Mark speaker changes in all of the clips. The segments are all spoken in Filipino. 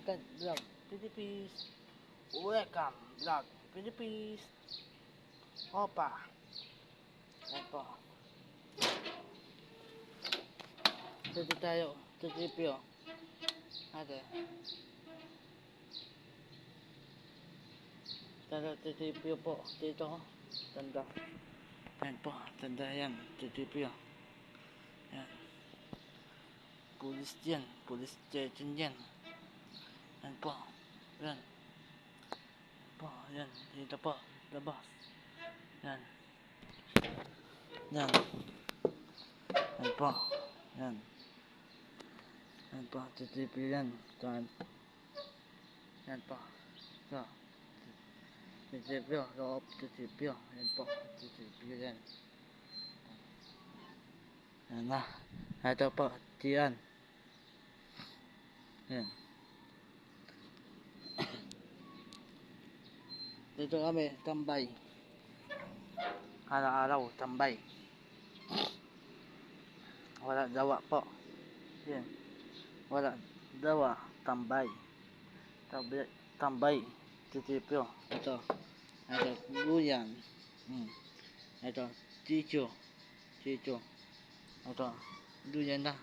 Speaker 1: Welcome Vlog Philippines. Welcome Vlog Philippines. Opa. Ayan po. Dito tayo. Tutripyo. Ate. Tara, tutripyo po. Dito. Tanda. Ayan po. Tanda yan. Tutripyo. Ayan. Pulis dyan. Pulis chechen dyan. Ayan po. Ayan. Po. Ayan. Dito po. Labas. Ayan. Ayan. Ayan po. Ayan. Ayan po. Tutripyo yan. Ayan po. So. Tutripyo. Loob. Tutripyo. Ayan po. Tutripyo yan. Ayan na. Ito po. Diyan. Ayan. Dito kami, tambay. Araw-araw, tambay. Wala dawa po. Ayan. Wala dawa, tambay. Tambay. Tutripyo. Ito. Ito, luyan. Ito, chicho. Chicho. Ito, luyan na.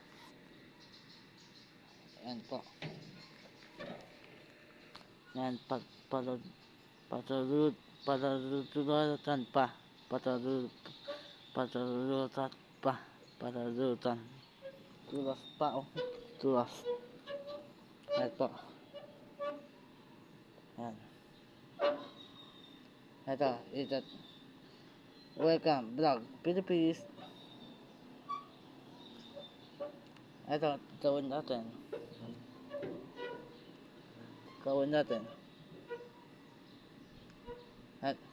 Speaker 1: Ayan po. Ayan, patalutan pa. Patalutan. Tulas pa, oh. Tulas. Ayan po. Ayan. Ito. Welcome, Vlog Philippines. Ito, gawin natin.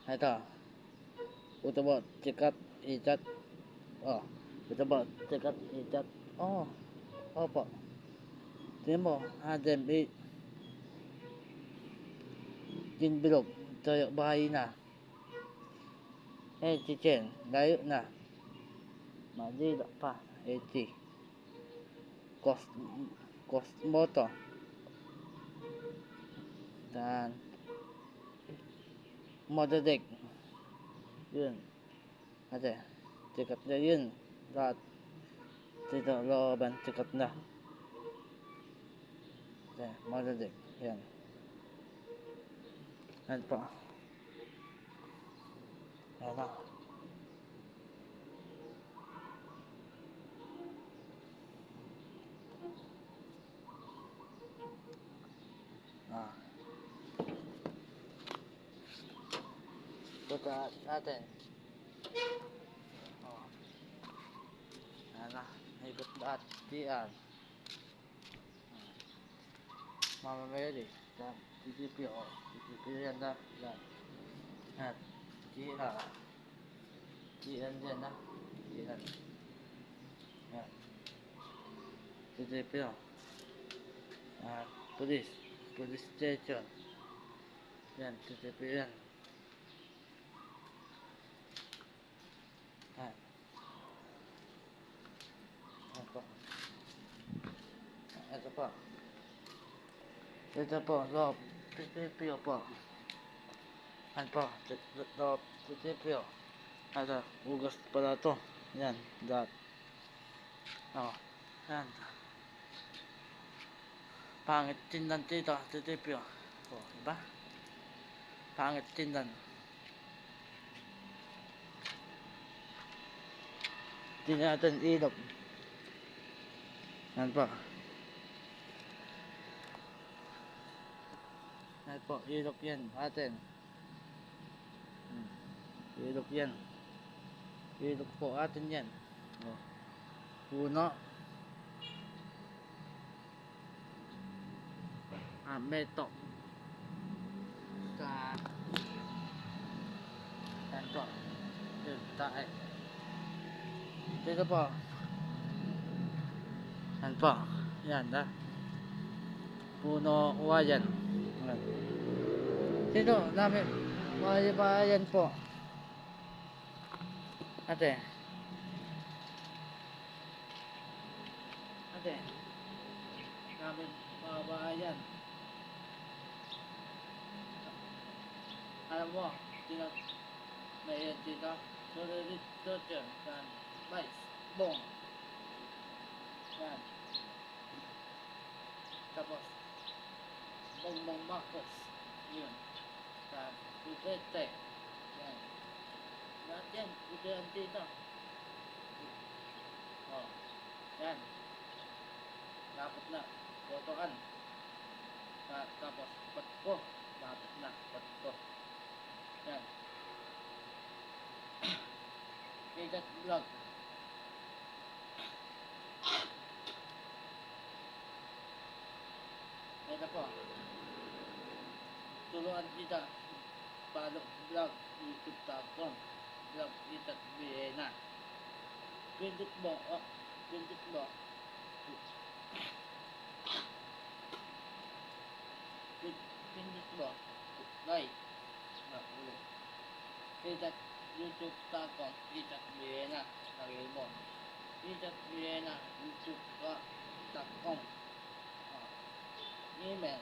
Speaker 1: Ito. Ito po, cikat, icat. Oh. Ito po, cikat, icat. Oh. Opo. Tingnan mo, Adam, Jinbilog, tayo bahay na. Chichen, layo na. Madila pa, Cosmoto. Dan Modedek. Yun. Ate, cikat na yun. Lahat. Dito, looban, cikat na. Ate, Modedek. Yan. Yan po. Yan na. Ito natin. Oh. Yan na. Ikot lahat. Diyan. Mama Mary. Titipyo. Titipyo yan na. Yan. Yan. Diyan. Diyan dyan na. Diyan. Yan. Titipyo. Police. Police station. Yan. Titipyo yan. Yan. Ito. Ito po. Ito po. Loob. Titipyo po. Yan po. Loob. Titipyo. Ito. Ugas pala ito. Yan. Dot. Oh. Yan. Pangit tindan dito. Titipyo. Oh. Diba? Pangit tindan. Tingnan natin ilog. Yan po. Yan po, ilog yan atin. Ilog yan. Ilog po atin yan. Oh. Puno. Meto. Yan po. Yun, tae. Dito po. Yan po. Yan ha. Puno wayan. Dito namin. Wayan po. Ate. Namin wayan. alam mo, may dito, dito, yan, mais, bong, yan, tapos, Bongbong Marcos, yun, sa Duterte, yan, lahat yan, ito yan dito, oh, yan, dapat na, botohan, tapos, patko, dapat na, patko, yan, Pedat Vlog, ito po, turuan kita, follow vlog, youtube.com, vlog kita Vienna, pindot mo, pindot mo, pindot mo, like, ulit, kita youtube.com, kita Vienna, lagay mo, kita Vienna, youtube.com, email,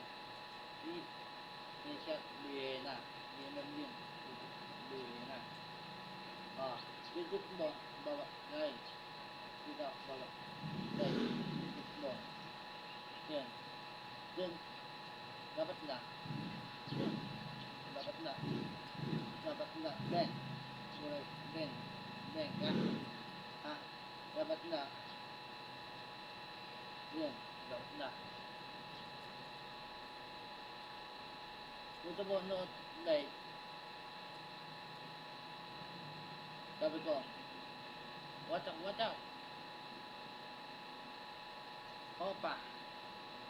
Speaker 1: kita Vienna, email yun, Vienna, pindot mo, baba, like, kita baba, like, pindot mo, yan, yan, dapat na, yan, dapat na, Ben, Ben, Ben, ha, dapat na, yan, dapat na, gusto mo nood, like, sabi ko, watch out, opa,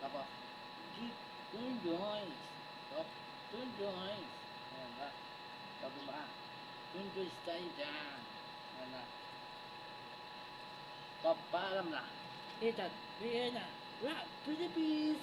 Speaker 1: tapos, turn joints, turn joints, ayan ba, sabi mo turn joints tayo dyan, ayan na, papaalam na, itat, Vienna, Rock, Philippines,